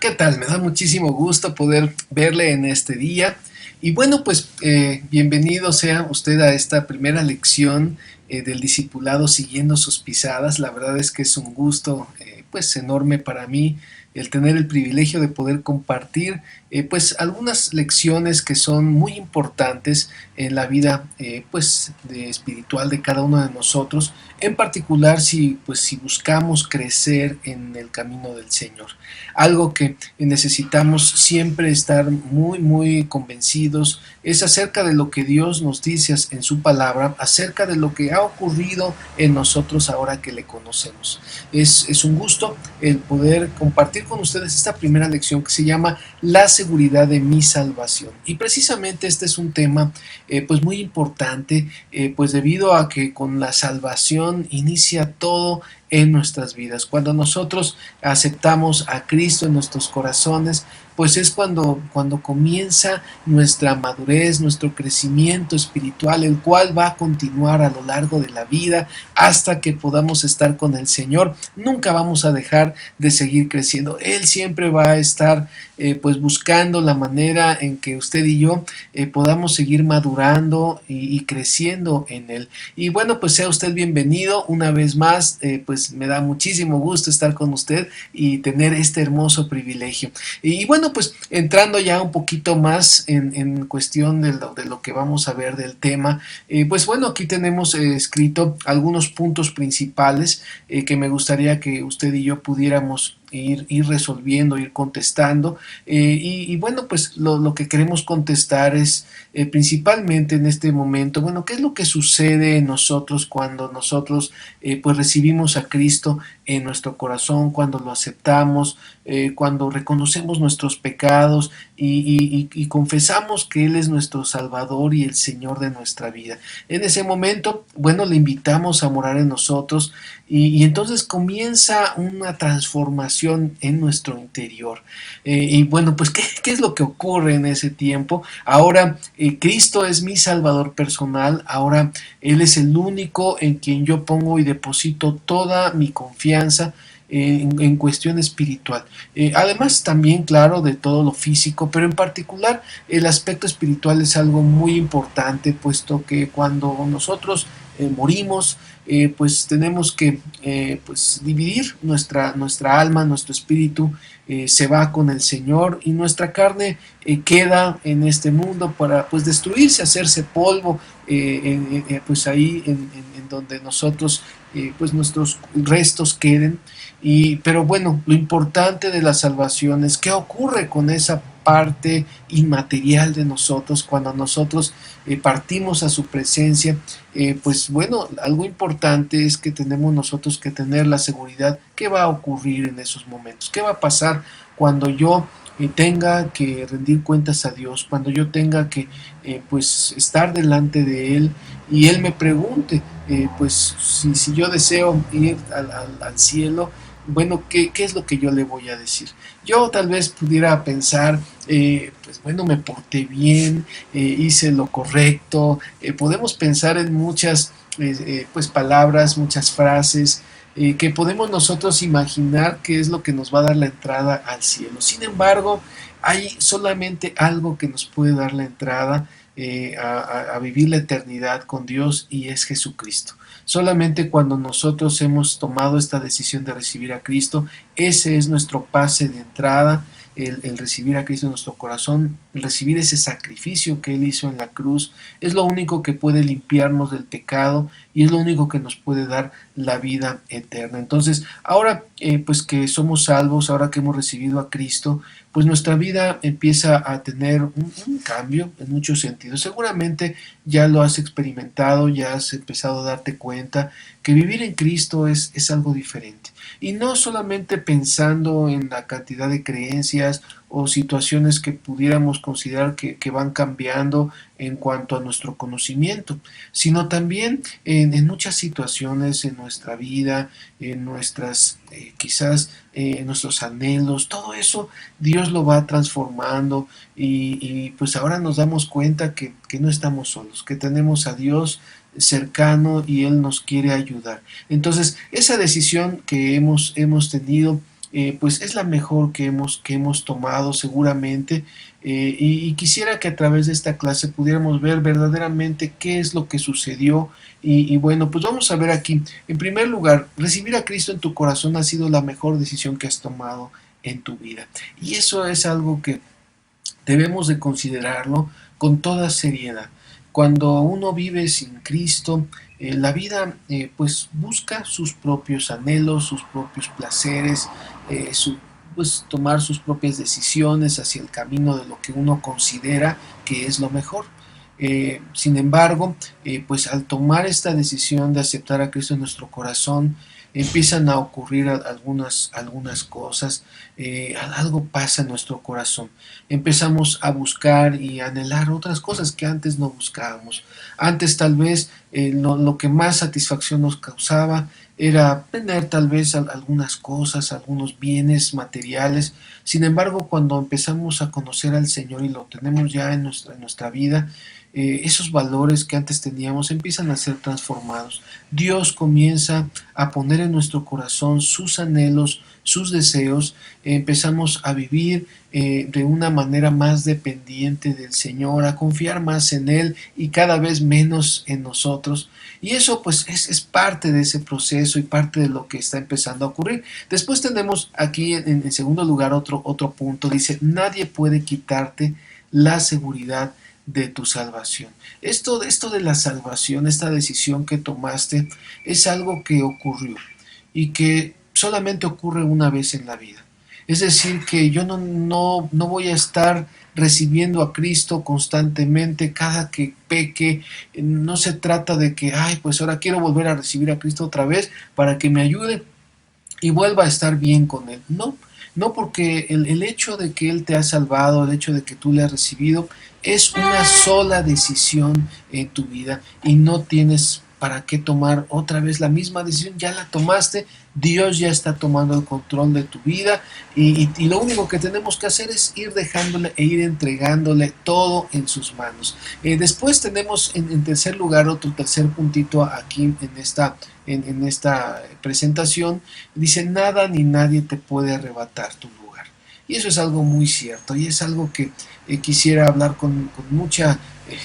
¿Qué tal? Me da muchísimo gusto poder verle en este día. Y bueno, pues bienvenido sea usted a esta primera lección del discipulado siguiendo sus pisadas. La verdad es que es un gusto pues enorme para mí el tener el privilegio de poder compartir pues algunas lecciones que son muy importantes en la vida pues espiritual de cada uno de nosotros, en particular si buscamos crecer en el camino del Señor. Algo que necesitamos siempre estar muy convencidos es acerca de lo que Dios nos dice en su palabra, acerca de lo que ha ocurrido en nosotros ahora que le conocemos. Es un gusto el poder compartir con ustedes esta primera lección que se llama La seguridad de mi salvación. Y precisamente este es un tema pues muy importante, pues debido a que con la salvación inicia todo en nuestras vidas. Cuando nosotros aceptamos a Cristo en nuestros corazones, pues es cuando comienza nuestra madurez, nuestro crecimiento espiritual, el cual va a continuar a lo largo de la vida hasta que podamos estar con el Señor. Nunca vamos a dejar de seguir creciendo. Él siempre va a estar pues buscando la manera en que usted y yo podamos seguir madurando y creciendo en Él. Y bueno, pues sea usted bienvenido una vez más, pues me da muchísimo gusto estar con usted y tener este hermoso privilegio. Y bueno, pues entrando ya un poquito más en cuestión de lo que vamos a ver del tema, pues bueno, aquí tenemos escrito algunos puntos principales que me gustaría que usted y yo pudiéramos ir resolviendo, ir contestando. Y bueno, pues lo que queremos contestar es principalmente en este momento, bueno, ¿qué es lo que sucede en nosotros cuando nosotros pues recibimos a Cristo en nuestro corazón, cuando lo aceptamos, cuando reconocemos nuestros pecados y confesamos que Él es nuestro Salvador y el Señor de nuestra vida? En ese momento, bueno, le invitamos a morar en nosotros y entonces comienza una transformación en nuestro interior. Y bueno, pues ¿qué es lo que ocurre en ese tiempo? Ahora Cristo es mi Salvador personal, ahora Él es el único en quien yo pongo y deposito toda mi confianza en cuestión espiritual. Además también, claro, de todo lo físico, pero en particular el aspecto espiritual es algo muy importante, puesto que cuando nosotros morimos, pues tenemos que pues dividir nuestra alma, nuestro espíritu se va con el Señor y nuestra carne queda en este mundo para pues destruirse, hacerse polvo, pues ahí en donde nosotros pues nuestros restos queden. Pero bueno, lo importante de la salvación es qué ocurre con esa parte inmaterial de nosotros cuando nosotros partimos a su presencia. Pues bueno, algo importante es que tenemos nosotros que tener la seguridad qué va a ocurrir en esos momentos, qué va a pasar cuando yo tenga que rendir cuentas a Dios, cuando yo tenga que pues estar delante de Él y Él me pregunte pues si yo deseo ir al cielo. Bueno, ¿qué es lo que yo le voy a decir? Yo tal vez pudiera pensar, pues bueno, me porté bien, hice lo correcto. Podemos pensar en muchas pues palabras, muchas frases que podemos nosotros imaginar qué es lo que nos va a dar la entrada al cielo. Sin embargo, hay solamente algo que nos puede dar la entrada a vivir la eternidad con Dios y es Jesucristo. Solamente cuando nosotros hemos tomado esta decisión de recibir a Cristo, ese es nuestro pase de entrada, el recibir a Cristo en nuestro corazón, el recibir ese sacrificio que Él hizo en la cruz, es lo único que puede limpiarnos del pecado y es lo único que nos puede dar la vida eterna. Entonces, ahora pues que somos salvos, ahora que hemos recibido a Cristo, pues nuestra vida empieza a tener un cambio en muchos sentidos. Seguramente ya lo has experimentado, ya has empezado a darte cuenta que vivir en Cristo es algo diferente. Y no solamente pensando en la cantidad de creencias o situaciones que pudiéramos considerar que van cambiando en cuanto a nuestro conocimiento, sino también en muchas situaciones en nuestra vida, en nuestras quizás en nuestros anhelos, todo eso Dios lo va transformando y pues ahora nos damos cuenta que no estamos solos, que tenemos a Dios cercano y Él nos quiere ayudar. Entonces, esa decisión que hemos tenido pues es la mejor que hemos tomado seguramente. Y quisiera que a través de esta clase pudiéramos ver verdaderamente qué es lo que sucedió. Y bueno, pues vamos a ver aquí. En primer lugar, recibir a Cristo en tu corazón ha sido la mejor decisión que has tomado en tu vida. Y eso es algo que debemos de considerarlo con toda seriedad. Cuando uno vive sin Cristo, la vida pues busca sus propios anhelos, sus propios placeres, pues tomar sus propias decisiones hacia el camino de lo que uno considera que es lo mejor. Sin embargo, pues al tomar esta decisión de aceptar a Cristo en nuestro corazón, empiezan a ocurrir algunas cosas, algo pasa en nuestro corazón. Empezamos a buscar y a anhelar otras cosas que antes no buscábamos. Antes tal vez lo que más satisfacción nos causaba era tener tal vez algunas cosas, algunos bienes materiales. Sin embargo, cuando empezamos a conocer al Señor y lo tenemos ya en nuestra vida, esos valores que antes teníamos empiezan a ser transformados. Dios comienza a poner en nuestro corazón sus anhelos, sus deseos, empezamos a vivir de una manera más dependiente del Señor, a confiar más en Él y cada vez menos en nosotros. Y eso pues es parte de ese proceso y parte de lo que está empezando a ocurrir. Después tenemos aquí en segundo lugar otro punto, dice, nadie puede quitarte la seguridad de tu salvación. Esto de la salvación, esta decisión que tomaste, es algo que ocurrió y que solamente ocurre una vez en la vida. Es decir, que yo no voy a estar recibiendo a Cristo constantemente cada que peque. No se trata de que, ay, pues ahora quiero volver a recibir a Cristo otra vez para que me ayude y vuelva a estar bien con Él. No, no, porque el hecho de que Él te ha salvado, el hecho de que tú le has recibido, es una sola decisión en tu vida y no tienes para qué tomar otra vez la misma decisión. Ya la tomaste, Dios ya está tomando el control de tu vida y lo único que tenemos que hacer es ir dejándole e ir entregándole todo en sus manos. Después tenemos en tercer lugar otro tercer puntito aquí en esta presentación. Dice, nada ni nadie te puede arrebatar tu lugar. Y eso es algo muy cierto y es algo que quisiera hablar con mucha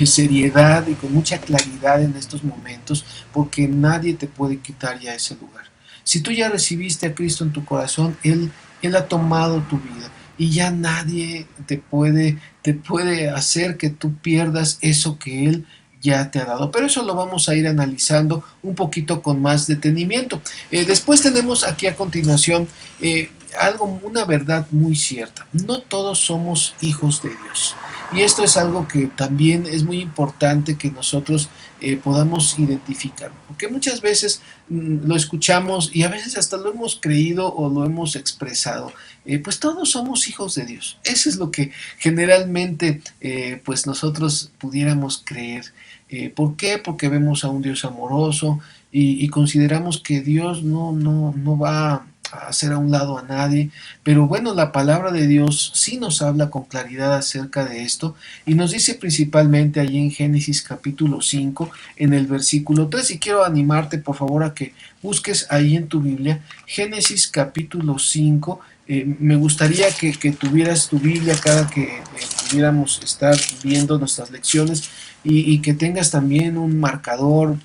seriedad y con mucha claridad en estos momentos, porque nadie te puede quitar ya ese lugar. Si tú ya recibiste a Cristo en tu corazón, Él ha tomado tu vida y ya nadie te puede hacer que tú pierdas eso que Él ya te ha dado. Pero eso lo vamos a ir analizando un poquito con más detenimiento. Después tenemos aquí a continuación una verdad muy cierta. No todos somos hijos de Dios. Y esto es algo que también es muy importante que nosotros podamos identificar, porque muchas veces lo escuchamos y a veces hasta lo hemos creído o lo hemos expresado. Pues todos somos hijos de Dios. Eso es lo que generalmente pues nosotros pudiéramos creer. ¿Por qué? Porque vemos a un Dios amoroso y consideramos que Dios no va a hacer a un lado a nadie, pero bueno, la palabra de Dios sí nos habla con claridad acerca de esto y nos dice principalmente allí en Génesis capítulo 5 en el versículo 3, y quiero animarte por favor a que busques ahí en tu Biblia Génesis capítulo 5. Me gustaría que tuvieras tu Biblia cada que pudiéramos estar viendo nuestras lecciones y que tengas también un marcador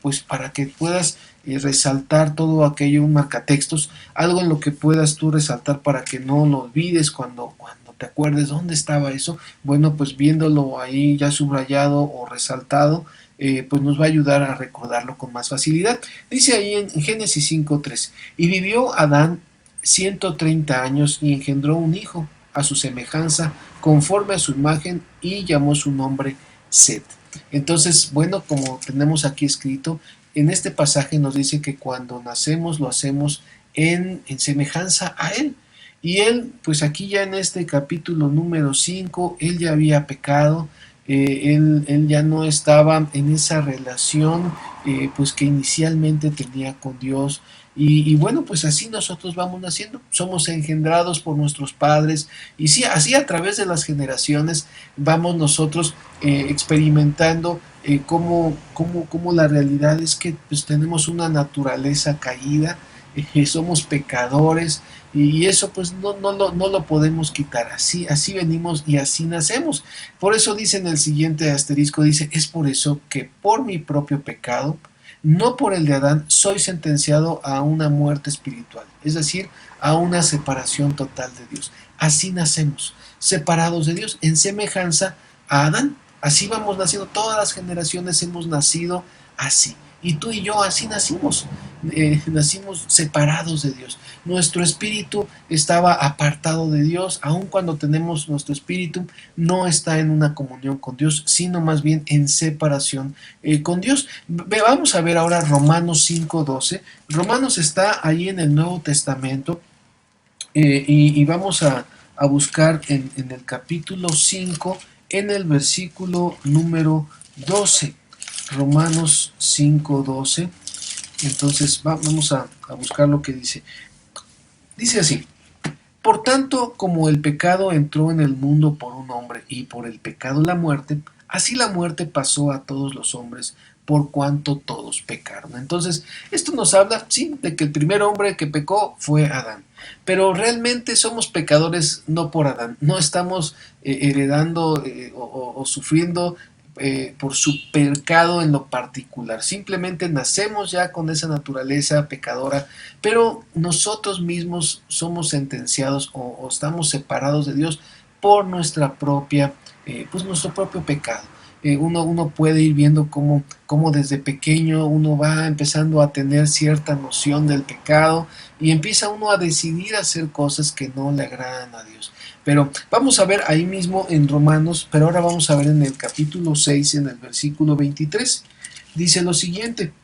pues para que puedas resaltar todo aquello, un marcatextos, algo en lo que puedas tú resaltar para que no lo olvides cuando te acuerdes dónde estaba eso. Bueno, pues viéndolo ahí ya subrayado o resaltado, pues nos va a ayudar a recordarlo con más facilidad. Dice ahí en Génesis 5:3, y vivió Adán 130 años y engendró un hijo a su semejanza, conforme a su imagen, y llamó su nombre Set. Entonces, bueno, como tenemos aquí escrito, en este pasaje nos dice que cuando nacemos lo hacemos en semejanza a Él. Y Él, pues aquí ya en este capítulo número 5, Él ya había pecado, él ya no estaba en esa relación pues que inicialmente tenía con Dios. Y bueno, pues así nosotros vamos naciendo, somos engendrados por nuestros padres y sí, así a través de las generaciones vamos nosotros experimentando cómo la realidad es que pues tenemos una naturaleza caída somos pecadores y eso pues no lo podemos quitar. Así venimos y así nacemos. Por eso dice en el siguiente asterisco, dice, es por eso que por mi propio pecado, no por el de Adán, soy sentenciado a una muerte espiritual, es decir, a una separación total de Dios. Así nacemos, separados de Dios, en semejanza a Adán. Así vamos naciendo, todas las generaciones hemos nacido así. Y tú y yo así nacimos, nacimos separados de Dios. Nuestro espíritu estaba apartado de Dios, aun cuando tenemos nuestro espíritu, no está en una comunión con Dios, sino más bien en separación con Dios. Vamos a ver ahora Romanos 5:12. Romanos está ahí en el Nuevo Testamento y vamos a buscar en el capítulo 5, en el versículo número 12. Romanos 5:12. Entonces vamos a buscar lo que dice. Dice así: por tanto, como el pecado entró en el mundo por un hombre y por el pecado la muerte, así la muerte pasó a todos los hombres por cuanto todos pecaron. Entonces, esto nos habla, sí, de que el primer hombre que pecó fue Adán. Pero realmente somos pecadores no por Adán, no estamos heredando o sufriendo por su pecado en lo particular. Simplemente nacemos ya con esa naturaleza pecadora, pero nosotros mismos somos sentenciados o estamos separados de Dios por nuestra propia, pues nuestro propio pecado. Uno puede ir viendo cómo desde pequeño uno va empezando a tener cierta noción del pecado y empieza uno a decidir hacer cosas que no le agradan a Dios. Pero vamos a ver ahí mismo en Romanos, pero ahora vamos a ver en el capítulo 6, en el versículo 23. Dice lo siguiente: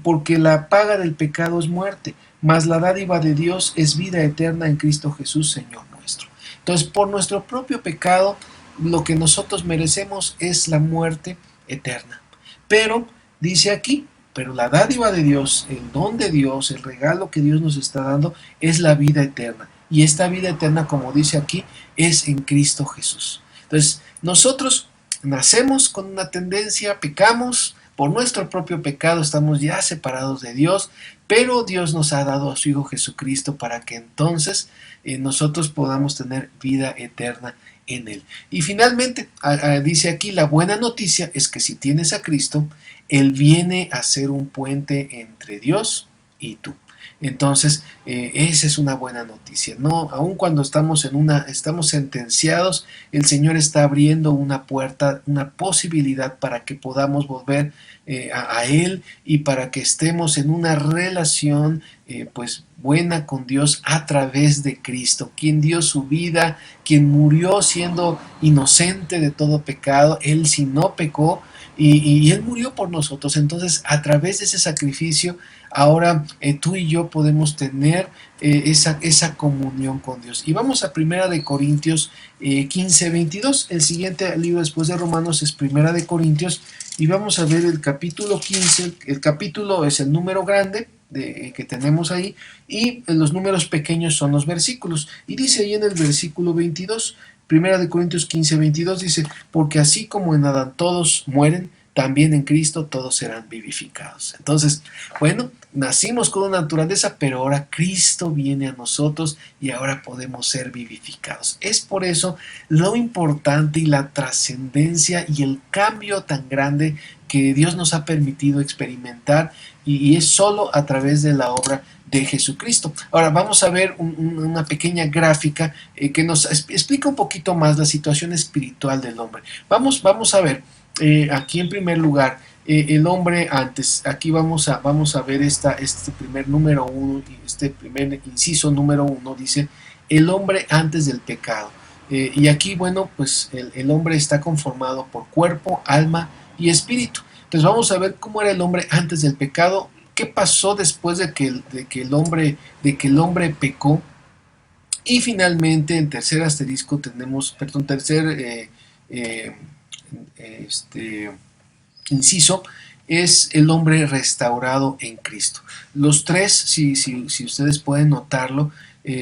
porque la paga del pecado es muerte, mas la dádiva de Dios es vida eterna en Cristo Jesús, Señor nuestro. Entonces, por nuestro propio pecado, lo que nosotros merecemos es la muerte eterna. Pero, dice aquí, pero la dádiva de Dios, el don de Dios, el regalo que Dios nos está dando, es la vida eterna. Y esta vida eterna, como dice aquí, es en Cristo Jesús. Entonces, nosotros nacemos con una tendencia, pecamos, por nuestro propio pecado estamos ya separados de Dios, pero Dios nos ha dado a su Hijo Jesucristo para que entonces nosotros podamos tener vida eterna en Él. Y finalmente, dice aquí, la buena noticia es que si tienes a Cristo, Él viene a ser un puente entre Dios y tú. Entonces, esa es una buena noticia, ¿no? Aun cuando estamos sentenciados, el Señor está abriendo una puerta, una posibilidad para que podamos volver a Él y para que estemos en una relación pues buena con Dios a través de Cristo, quien dio su vida, quien murió siendo inocente de todo pecado. Él sí no pecó y Él murió por nosotros. Entonces, a través de ese sacrificio, ahora tú y yo podemos tener esa comunión con Dios. Y vamos a Primera de Corintios 15:22. El siguiente libro después de Romanos es Primera de Corintios, y vamos a ver el capítulo 15. El capítulo es el número grande que tenemos ahí, y los números pequeños son los versículos. Y dice ahí en el versículo 22, Primera de Corintios 15:22, dice: porque así como en Adán todos mueren, también en Cristo todos serán vivificados. Entonces, bueno, nacimos con una naturaleza, pero ahora Cristo viene a nosotros y ahora podemos ser vivificados. Es por eso lo importante y la trascendencia y el cambio tan grande que Dios nos ha permitido experimentar, y es solo a través de la obra de Jesucristo. Ahora vamos a ver una pequeña gráfica que nos explica un poquito más la situación espiritual del hombre. Vamos a ver aquí en primer lugar el hombre antes. Aquí vamos a ver este primer número 1, este primer inciso número 1, dice el hombre antes del pecado. Y aquí, bueno, pues el hombre está conformado por cuerpo, alma y espíritu. Entonces vamos a ver cómo era el hombre antes del pecado, qué pasó después de que el hombre pecó. Y finalmente, en tercer asterisco tenemos, perdón, tercer inciso, es el hombre restaurado en Cristo. Los tres, si ustedes pueden notarlo,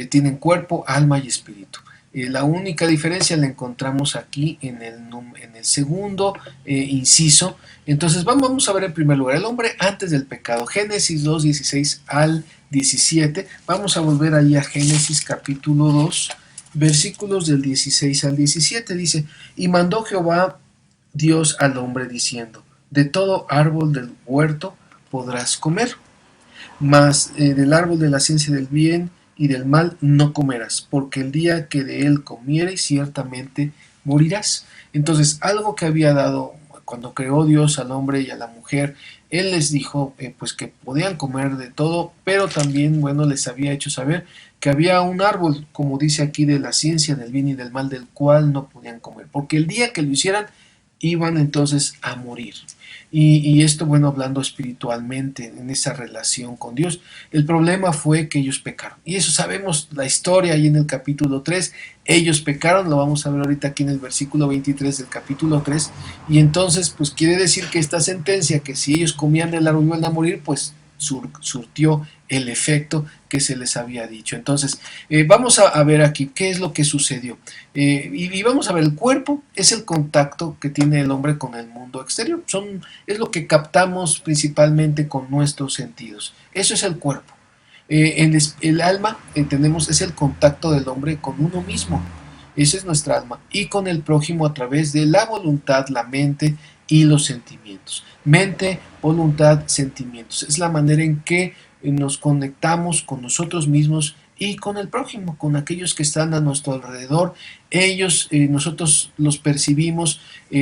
tienen cuerpo, alma y espíritu. La única diferencia la encontramos aquí en el segundo inciso. Entonces vamos a ver en primer lugar el hombre antes del pecado. Génesis 2, 16 al 17. Vamos a volver ahí a Génesis capítulo 2, versículos del 16 al 17. Dice: y mandó Jehová Dios al hombre diciendo: de todo árbol del huerto podrás comer, mas del árbol de la ciencia del bien y del mal no comerás, porque el día que de él comieres ciertamente morirás. Entonces, algo que había dado cuando creó Dios al hombre y a la mujer, él les dijo pues que podían comer de todo, pero también, bueno, les había hecho saber que había un árbol, como dice aquí, de la ciencia del bien y del mal, del cual no podían comer, porque el día que lo hicieran iban entonces a morir. Y esto, bueno, hablando espiritualmente en esa relación con Dios. El problema fue que ellos pecaron. Y eso sabemos la historia ahí en el capítulo 3. Ellos pecaron, lo vamos a ver ahorita aquí en el versículo 23 del capítulo 3. Y entonces, pues quiere decir que esta sentencia, que si ellos comían del árbol iban a morir, pues surtió el efecto que se les había dicho. Entonces, vamos a ver aquí qué es lo que sucedió. Y vamos a ver, el cuerpo es el contacto que tiene el hombre con el mundo exterior. Es lo que captamos principalmente con nuestros sentidos. Eso es el cuerpo. El alma, entendemos, es el contacto del hombre con uno mismo. Esa es nuestra alma. Y con el prójimo a través de la voluntad, la mente y los sentimientos. Mente, voluntad, sentimientos. Es la manera en que nos conectamos con nosotros mismos y con el prójimo, con aquellos que están a nuestro alrededor. Ellos, nosotros los percibimos,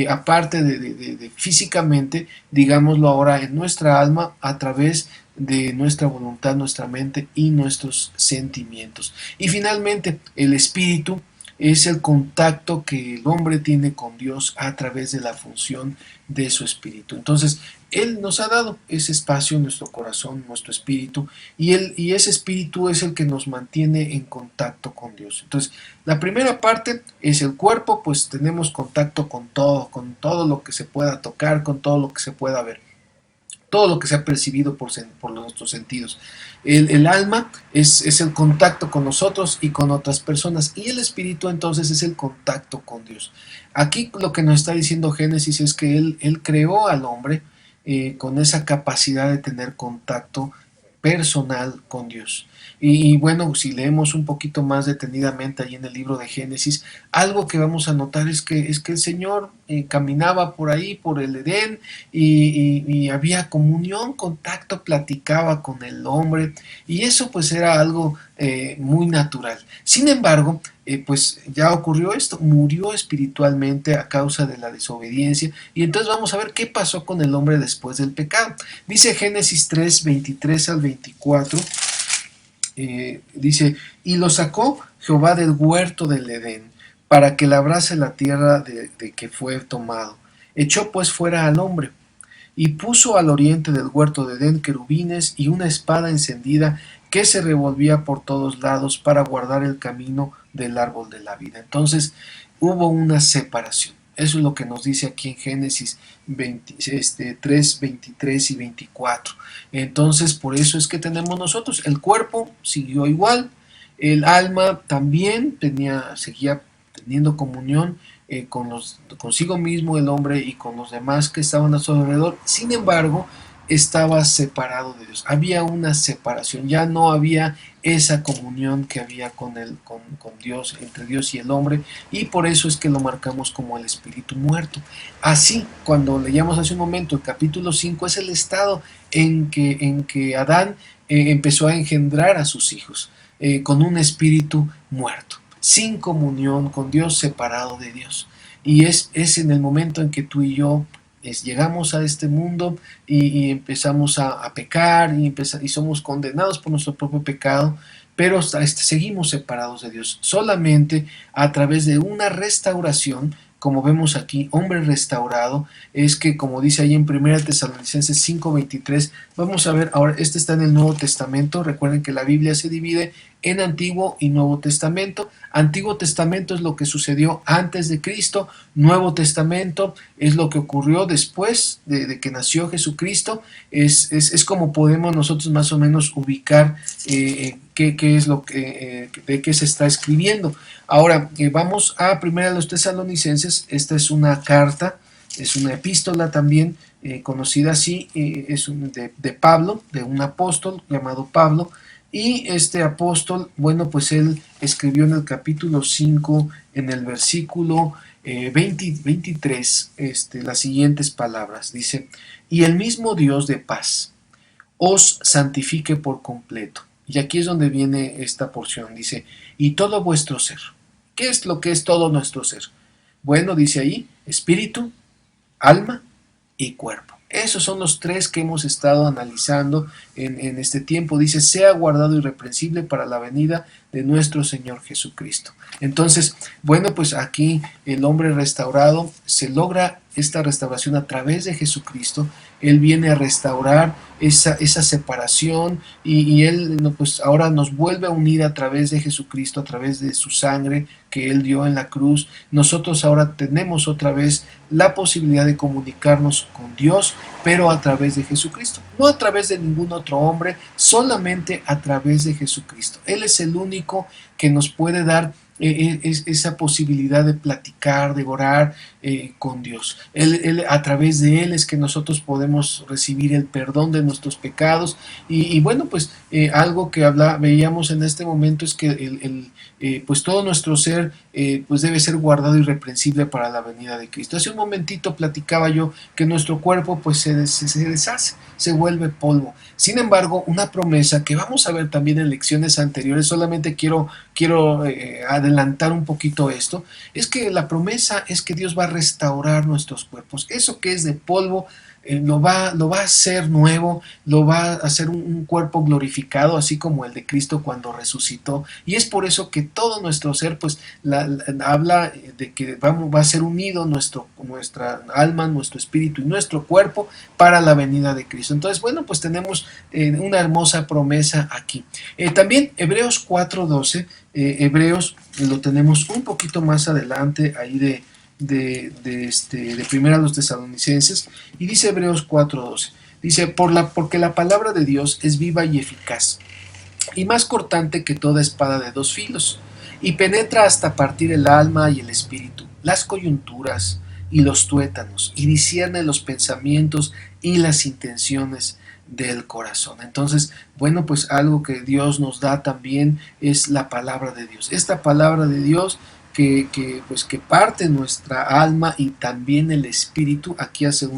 aparte de físicamente, digámoslo ahora, en nuestra alma, a través de nuestra voluntad, nuestra mente y nuestros sentimientos. Y finalmente, el espíritu es el contacto que el hombre tiene con Dios a través de la función de su espíritu. Entonces, Él nos ha dado ese espacio en nuestro corazón, nuestro espíritu, y ese espíritu es el que nos mantiene en contacto con Dios. Entonces, la primera parte es el cuerpo, pues tenemos contacto con todo lo que se pueda tocar, con todo lo que se pueda ver, todo lo que se ha percibido por nuestros sentidos. El alma es el contacto con nosotros y con otras personas, y el espíritu entonces es el contacto con Dios. Aquí lo que nos está diciendo Génesis es que él creó al hombre con esa capacidad de tener contacto personal con Dios. Y bueno, si leemos un poquito más detenidamente ahí en el libro de Génesis, algo que vamos a notar es que el Señor caminaba por ahí, por el Edén, y había comunión, contacto, platicaba con el hombre, y eso pues era algo muy natural. Sin embargo, pues ya ocurrió esto, murió espiritualmente a causa de la desobediencia, y entonces vamos a ver qué pasó con el hombre después del pecado. Dice Génesis 3, 23 al 24, dice: y lo sacó Jehová del huerto del Edén, para que labrase la tierra de que fue tomado. Echó pues fuera al hombre, y puso al oriente del huerto de Edén querubines y una espada encendida que se revolvía por todos lados para guardar el camino del árbol de la vida. Entonces hubo una separación. Eso es lo que nos dice aquí en Génesis 3, 23 y 24. Entonces, por eso es que tenemos nosotros, el cuerpo siguió igual, el alma también seguía teniendo comunión consigo mismo el hombre y con los demás que estaban a su alrededor. Sin embargo, estaba separado de Dios. Había una separación, ya no había esa comunión que había con Dios, entre Dios y el hombre, y por eso es que lo marcamos como el espíritu muerto. Así, cuando leíamos hace un momento el capítulo 5, es el estado en que Adán empezó a engendrar a sus hijos, con un espíritu muerto, sin comunión con Dios, separado de Dios. Y es en el momento en que tú y yo llegamos a este mundo y empezamos a pecar y somos condenados por nuestro propio pecado, pero seguimos separados de Dios. Solamente a través de una restauración, como vemos aquí, hombre restaurado, es que, como dice ahí en 1 Tesalonicenses 5:23, vamos a ver, ahora este está en el Nuevo Testamento. Recuerden que la Biblia se divide en Antiguo y Nuevo Testamento. Antiguo Testamento es lo que sucedió antes de Cristo, Nuevo Testamento es lo que ocurrió después de que nació Jesucristo. Es como podemos nosotros más o menos ubicar qué es lo que, de qué se está escribiendo. Ahora, vamos a primera a los Tesalonicenses. Esta es una carta, es una epístola también, conocida así, de Pablo, de un apóstol llamado Pablo. Y este apóstol, bueno, pues él escribió en el capítulo 5, en el versículo 23, las siguientes palabras. Dice: y el mismo Dios de paz os santifique por completo. Y aquí es donde viene esta porción. Dice: y todo vuestro ser. ¿Qué es lo que es todo nuestro ser? Bueno, dice ahí: espíritu, alma y cuerpo. Esos son los tres que hemos estado analizando en este tiempo. Dice: sea guardado irreprensible para la venida de nuestro Señor Jesucristo. Entonces, bueno, pues aquí el hombre restaurado, se logra esta restauración a través de Jesucristo. Él viene a restaurar esa separación y Él, pues ahora nos vuelve a unir a través de Jesucristo, a través de su sangre que Él dio en la cruz. Nosotros ahora tenemos otra vez la posibilidad de comunicarnos con Dios, pero a través de Jesucristo, no a través de ningún otro hombre, solamente a través de Jesucristo. Él es el único que nos puede dar esa posibilidad de platicar, de orar con Dios. A través de Él es que nosotros podemos recibir el perdón de nuestros pecados. Y bueno, pues algo que veíamos en este momento es que pues todo nuestro ser pues debe ser guardado irreprensible para la venida de Cristo. Hace un momentito platicaba yo que nuestro cuerpo pues se deshace, se vuelve polvo. Sin embargo, una promesa que vamos a ver también en lecciones anteriores, solamente quiero adelantar un poquito esto, es que la promesa es que Dios va a restaurar nuestros cuerpos. Eso que es de polvo lo va a hacer nuevo, lo va a hacer un cuerpo glorificado, así como el de Cristo cuando resucitó. Y es por eso que todo nuestro ser pues habla de que va a ser unido nuestra alma, nuestro espíritu y nuestro cuerpo para la venida de Cristo. Entonces, bueno, pues tenemos una hermosa promesa aquí. También Hebreos 4:12, Hebreos lo tenemos un poquito más adelante ahí de primera a los Tesalonicenses, y dice Hebreos 4:12, dice: porque la palabra de Dios es viva y eficaz, y más cortante que toda espada de dos filos, y penetra hasta partir el alma y el espíritu, las coyunturas y los tuétanos, y discierne los pensamientos y las intenciones del corazón. Entonces, bueno, pues algo que Dios nos da también es la palabra de Dios. Esta palabra de Dios pues que parte nuestra alma y también el espíritu. Aquí hace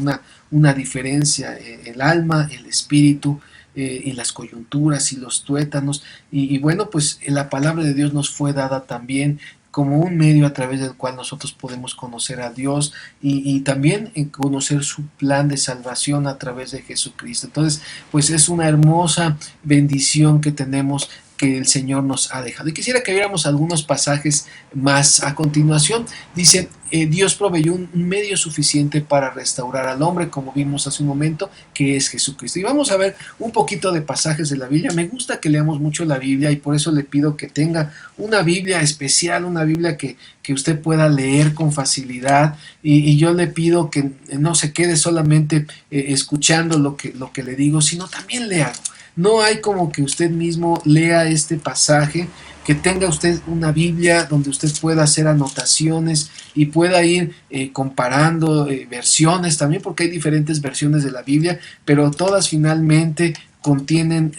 una diferencia, el alma, el espíritu, y las coyunturas y los tuétanos. Y bueno, pues la palabra de Dios nos fue dada también como un medio a través del cual nosotros podemos conocer a Dios y también conocer su plan de salvación a través de Jesucristo. Entonces, pues es una hermosa bendición que tenemos, que el Señor nos ha dejado. Y quisiera que viéramos algunos pasajes más a continuación. Dice: Dios proveyó un medio suficiente para restaurar al hombre, como vimos hace un momento, que es Jesucristo. Y vamos a ver un poquito de pasajes de la Biblia. Me gusta que leamos mucho la Biblia y por eso le pido que tenga una Biblia especial, una Biblia que usted pueda leer con facilidad, y yo le pido que no se quede solamente escuchando lo que le digo, sino también lea. No hay como que usted mismo lea este pasaje, que tenga usted una Biblia donde usted pueda hacer anotaciones y pueda ir comparando versiones también, porque hay diferentes versiones de la Biblia, pero todas finalmente contienen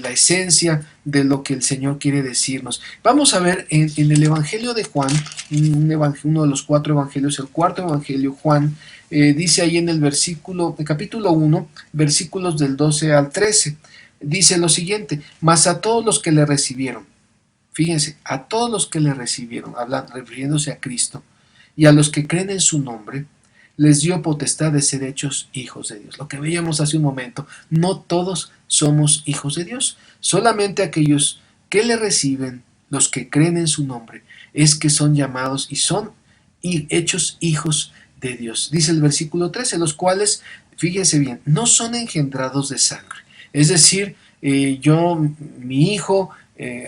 la esencia de lo que el Señor quiere decirnos. Vamos a ver en el Evangelio de Juan, uno de los cuatro evangelios, el cuarto evangelio, Juan, dice ahí en el capítulo 1, versículos del 12 al 13. Dice lo siguiente: mas a todos los que le recibieron, fíjense, a todos los que le recibieron, refiriéndose a Cristo, y a los que creen en su nombre, les dio potestad de ser hechos hijos de Dios. Lo que veíamos hace un momento, no todos somos hijos de Dios, solamente aquellos que le reciben, los que creen en su nombre, es que son llamados y son hechos hijos de Dios. Dice el versículo 13, los cuales, fíjense bien, no son engendrados de sangre. Es decir, mi hijo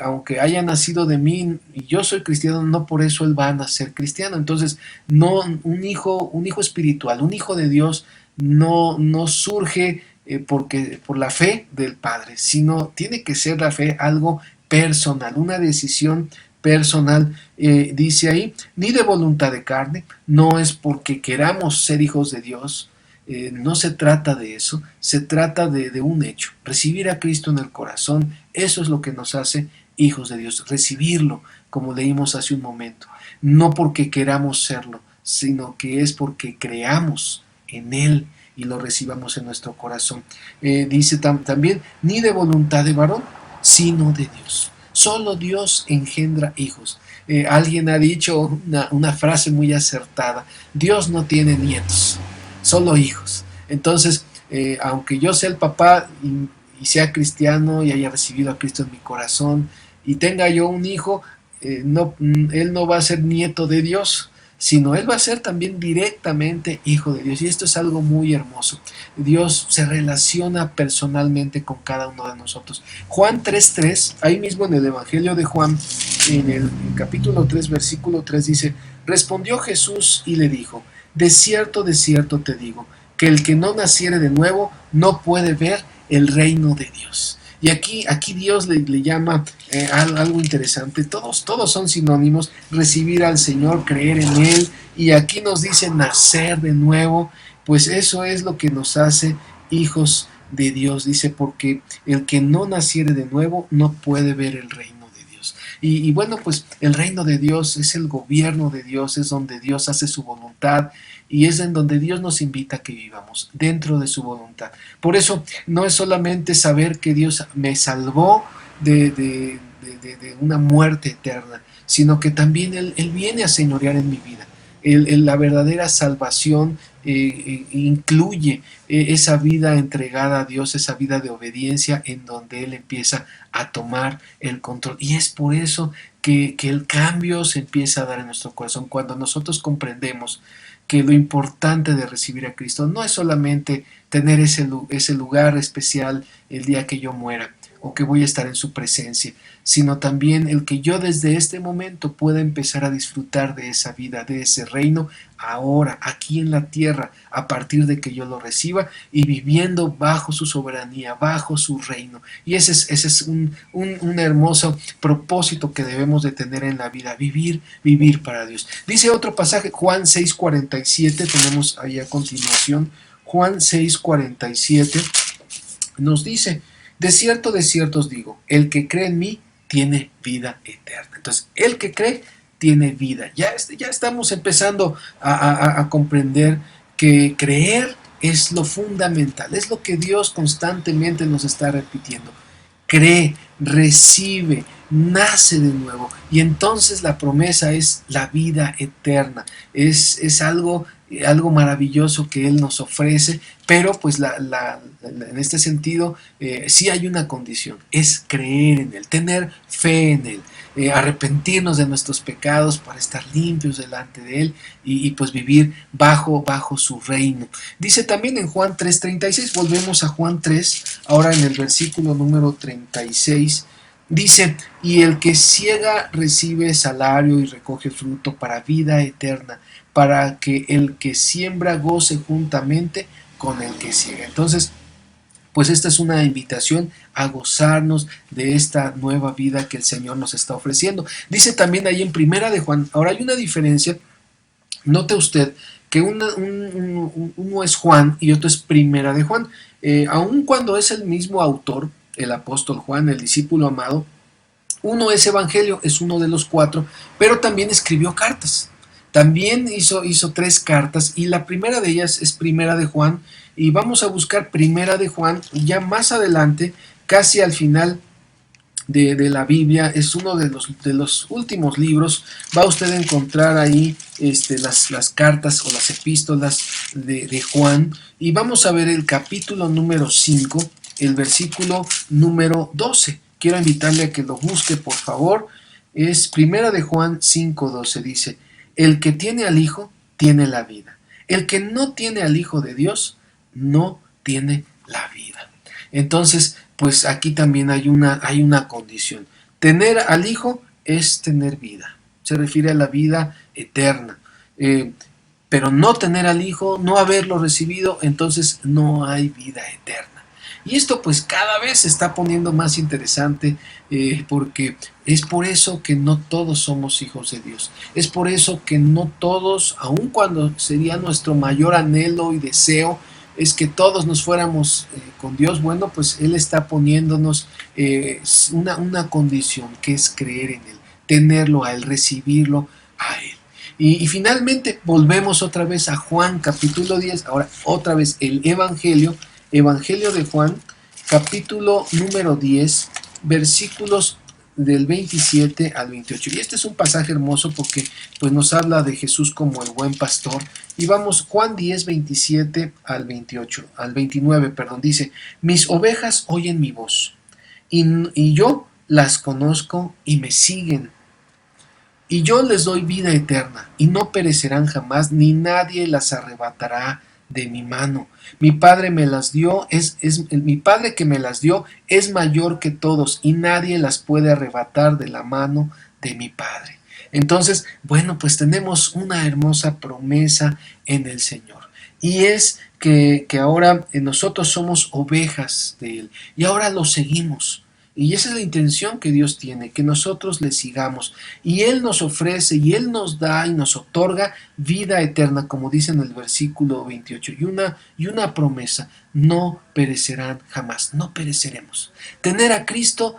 aunque haya nacido de mí y yo soy cristiano, no por eso él va a nacer cristiano. Entonces, no, un hijo espiritual, un hijo de Dios, no surge por la fe del Padre, sino tiene que ser la fe algo personal, una decisión personal. Dice ahí, ni de voluntad de carne, no es porque queramos ser hijos de Dios, no se trata de eso, se trata de un hecho, recibir a Cristo en el corazón, eso es lo que nos hace hijos de Dios, recibirlo, como leímos hace un momento, no porque queramos serlo, sino que es porque creamos en Él y lo recibamos en nuestro corazón. Dice también, ni de voluntad de varón, sino de Dios. Solo Dios engendra hijos. Alguien ha dicho una frase muy acertada, Dios no tiene nietos, solo hijos. Entonces, aunque yo sea el papá y sea cristiano y haya recibido a Cristo en mi corazón y tenga yo un hijo, él no va a ser nieto de Dios, sino él va a ser también directamente hijo de Dios. Y esto es algo muy hermoso. Dios se relaciona personalmente con cada uno de nosotros. Juan 3:3, ahí mismo en el Evangelio de Juan, en el capítulo 3, versículo 3 dice, respondió Jesús y le dijo, de cierto te digo, que el que no naciere de nuevo no puede ver el reino de Dios. Y aquí Dios le llama algo interesante. Todos son sinónimos, recibir al Señor, creer en Él. Y aquí nos dice nacer de nuevo. Pues eso es lo que nos hace hijos de Dios. Dice, porque el que no naciere de nuevo no puede ver el reino de Dios. Y bueno, pues el reino de Dios es el gobierno de Dios, es donde Dios hace su voluntad. Y es en donde Dios nos invita a que vivamos, dentro de su voluntad. Por eso no es solamente saber que Dios me salvó de una muerte eterna, sino que también Él viene a señorear en mi vida. La verdadera salvación incluye esa vida entregada a Dios, esa vida de obediencia en donde Él empieza a tomar el control. Y es por eso que el cambio se empieza a dar en nuestro corazón, cuando nosotros comprendemos que lo importante de recibir a Cristo no es solamente tener ese lugar especial el día que yo muera o que voy a estar en su presencia, sino también el que yo desde este momento pueda empezar a disfrutar de esa vida, de ese reino, ahora, aquí en la tierra, a partir de que yo lo reciba y viviendo bajo su soberanía, bajo su reino. Y ese es un hermoso propósito que debemos de tener en la vida, vivir para Dios. Dice otro pasaje, Juan 6:47, tenemos ahí a continuación, Juan 6:47, nos dice, de cierto os digo, el que cree en mí tiene vida eterna. Entonces, el que cree tiene vida. Ya estamos empezando a comprender que creer es lo fundamental, es lo que Dios constantemente nos está repitiendo. Cree, recibe, nace de nuevo. Y entonces la promesa es la vida eterna. Es algo maravilloso que Él nos ofrece, pero pues en este sentido sí hay una condición, es creer en Él, tener fe en Él, arrepentirnos de nuestros pecados para estar limpios delante de Él y pues vivir bajo su reino. Dice también en Juan 3:36, volvemos a Juan 3, ahora en el versículo número 36, dice, y el que ciega recibe salario y recoge fruto para vida eterna, para que el que siembra goce juntamente con el que ciega. Entonces, pues esta es una invitación a gozarnos de esta nueva vida que el Señor nos está ofreciendo. Dice también ahí en Primera de Juan, ahora hay una diferencia, note usted que uno es Juan y otro es Primera de Juan. Aun cuando es el mismo autor, el apóstol Juan, el discípulo amado, uno es Evangelio, es uno de los 4, pero también escribió cartas. También hizo 3 cartas y la primera de ellas es Primera de Juan y vamos a buscar Primera de Juan ya más adelante, casi al final de la Biblia, es uno de los últimos libros. Va usted a encontrar ahí las cartas o las epístolas de Juan y vamos a ver el capítulo número 5, el versículo número 12. Quiero invitarle a que lo busque, por favor. Es Primera de Juan 5:12, dice, el que tiene al Hijo tiene la vida. El que no tiene al Hijo de Dios no tiene la vida. Entonces, pues aquí también hay una condición. Tener al Hijo es tener vida, se refiere a la vida eterna. Pero no tener al Hijo, no haberlo recibido, entonces no hay vida eterna. Y esto pues cada vez se está poniendo más interesante, porque es por eso que no todos somos hijos de Dios. Es por eso que no todos, aun cuando sería nuestro mayor anhelo y deseo, es que todos nos fuéramos con Dios. Bueno, pues Él está poniéndonos una condición, que es creer en Él, tenerlo a Él, recibirlo a Él. Y finalmente volvemos otra vez a Juan capítulo 10, ahora otra vez el Evangelio de Juan, capítulo número 10, versículos del 27 al 28. Y este es un pasaje hermoso porque pues nos habla de Jesús como el buen pastor. Y vamos, Juan 10, 27 al 28, al 29, perdón, dice: mis ovejas oyen mi voz, y yo las conozco y me siguen. Y yo les doy vida eterna, y no perecerán jamás, ni nadie las arrebatará de mi mano. Mi Padre me las dio, mi Padre que me las dio es mayor que todos, y nadie las puede arrebatar de la mano de mi Padre. Entonces, bueno, pues tenemos una hermosa promesa en el Señor. Y es que ahora nosotros somos ovejas de Él, y ahora lo seguimos. Y esa es la intención que Dios tiene, que nosotros le sigamos. Y Él nos ofrece, y Él nos da y nos otorga vida eterna, como dice en el versículo 28. Y una promesa: no perecerán jamás, no pereceremos. Tener a Cristo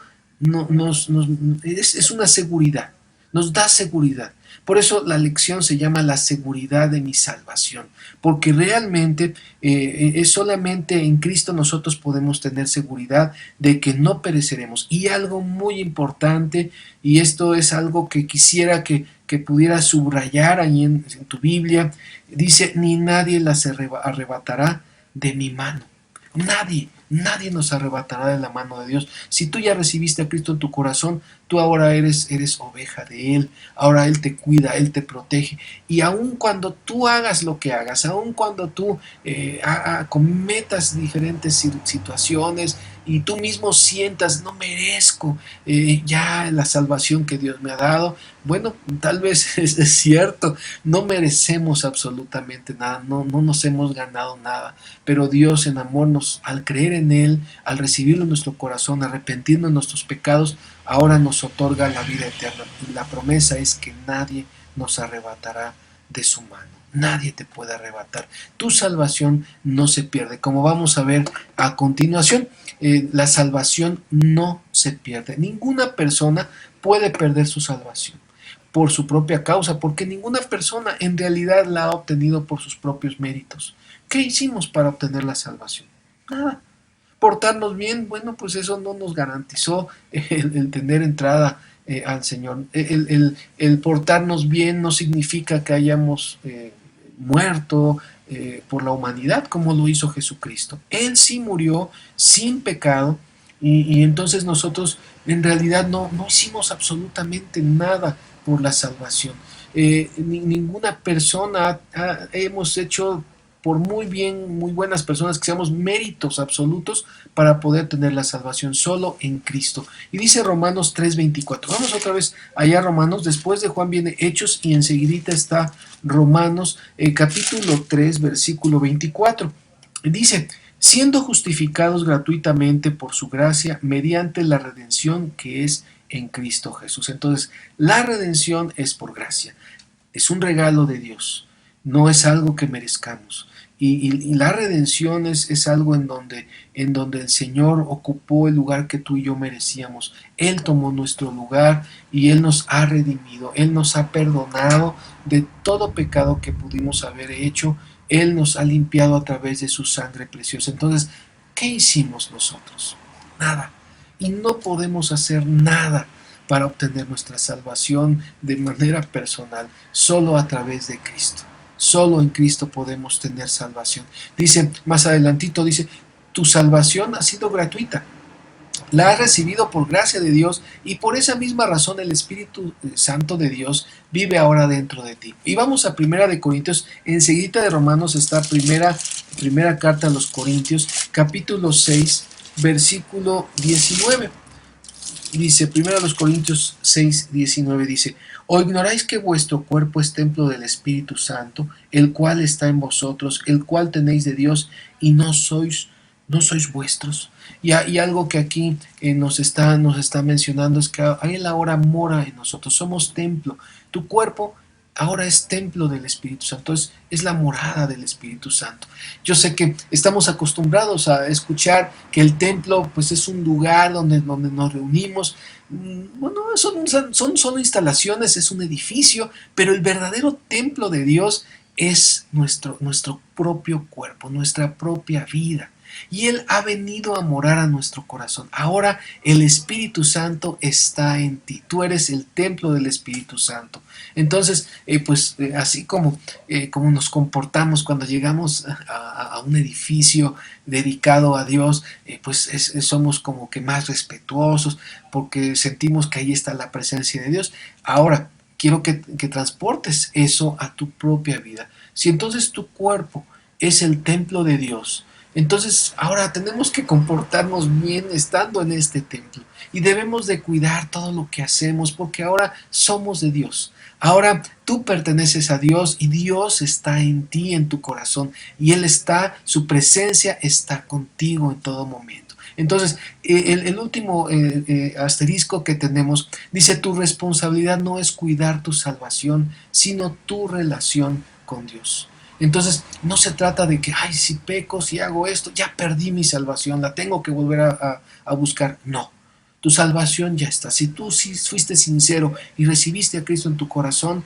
es una seguridad, nos da seguridad. Por eso la lección se llama la seguridad de mi salvación, porque realmente es solamente en Cristo nosotros podemos tener seguridad de que no pereceremos. Y algo muy importante, y esto es algo que quisiera que pudieras subrayar ahí en tu Biblia, dice: ni nadie las arrebatará de mi mano. Nadie nos arrebatará de la mano de Dios. Si tú ya recibiste a Cristo en tu corazón, tú ahora eres oveja de Él. Ahora Él te cuida, Él te protege. Y aun cuando tú hagas lo que hagas, aun cuando tú cometas diferentes situaciones y tú mismo sientas: no merezco ya la salvación que Dios me ha dado. Bueno, tal vez es cierto, no merecemos absolutamente nada, no nos hemos ganado nada, pero Dios en amor al creer en Él, al recibirlo en nuestro corazón, arrepentirnos de nuestros pecados, ahora nos otorga la vida eterna. Y la promesa es que nadie nos arrebatará de su mano. Nadie te puede arrebatar. Tu salvación no se pierde. Como vamos a ver a continuación, la salvación no se pierde. Ninguna persona puede perder su salvación por su propia causa, porque ninguna persona en realidad la ha obtenido por sus propios méritos. ¿Qué hicimos para obtener la salvación? Nada. Portarnos bien, bueno, pues eso no nos garantizó el tener entrada al Señor. El portarnos bien no significa que hayamos muerto por la humanidad, como lo hizo Jesucristo. Él sí murió sin pecado, y entonces nosotros en realidad no hicimos absolutamente nada por la salvación. Ninguna persona hemos hecho, por muy buenas personas que seamos, méritos absolutos para poder tener la salvación, solo en Cristo. Y dice Romanos 3:24. Vamos otra vez allá a Romanos. Después de Juan viene Hechos y enseguidita está Romanos capítulo 3 versículo 24. Dice: siendo justificados gratuitamente por su gracia mediante la redención que es en Cristo Jesús. Entonces, la redención es por gracia, es un regalo de Dios, no es algo que merezcamos. Y la redención es algo en donde el Señor ocupó el lugar que tú y yo merecíamos. Él tomó nuestro lugar y Él nos ha redimido, Él nos ha perdonado de todo pecado que pudimos haber hecho. Él nos ha limpiado a través de su sangre preciosa. Entonces, ¿qué hicimos nosotros? Nada. Y no podemos hacer nada para obtener nuestra salvación de manera personal, solo a través de Cristo. Solo en Cristo podemos tener salvación. Dice, más adelantito, dice: tu salvación ha sido gratuita. La has recibido por gracia de Dios, y por esa misma razón el Espíritu Santo de Dios vive ahora dentro de ti. Y vamos a Primera de Corintios. Enseguida de Romanos está primera carta a los Corintios, capítulo 6, versículo 19. dice, 1 Corintios 6:19 dice, ¿o ignoráis que vuestro cuerpo es templo del Espíritu Santo, el cual está en vosotros, el cual tenéis de Dios, y no sois vuestros? Y algo que aquí nos está mencionando es que Él ahora mora en nosotros, somos templo. Tu cuerpo ahora es templo del Espíritu Santo, es la morada del Espíritu Santo. Yo sé que estamos acostumbrados a escuchar que el templo pues es un lugar donde nos reunimos. Bueno, son solo instalaciones, es un edificio, pero el verdadero templo de Dios es nuestro propio cuerpo, nuestra propia vida. Y Él ha venido a morar a nuestro corazón. Ahora el Espíritu Santo está en ti. Tú eres el templo del Espíritu Santo. Entonces, así como nos comportamos cuando llegamos a un edificio dedicado a Dios, somos como que más respetuosos porque sentimos que ahí está la presencia de Dios. Ahora, quiero que transportes eso a tu propia vida. Si entonces tu cuerpo es el templo de Dios, entonces ahora tenemos que comportarnos bien estando en este templo y debemos de cuidar todo lo que hacemos porque ahora somos de Dios. Ahora tú perteneces a Dios y Dios está en ti, en tu corazón, y su presencia está contigo en todo momento. Entonces, el último asterisco que tenemos dice, tu responsabilidad no es cuidar tu salvación, sino tu relación con Dios. Entonces, no se trata de que, ay, si peco, si hago esto, ya perdí mi salvación, la tengo que volver a buscar. No, tu salvación ya está. Si tú sí fuiste sincero y recibiste a Cristo en tu corazón,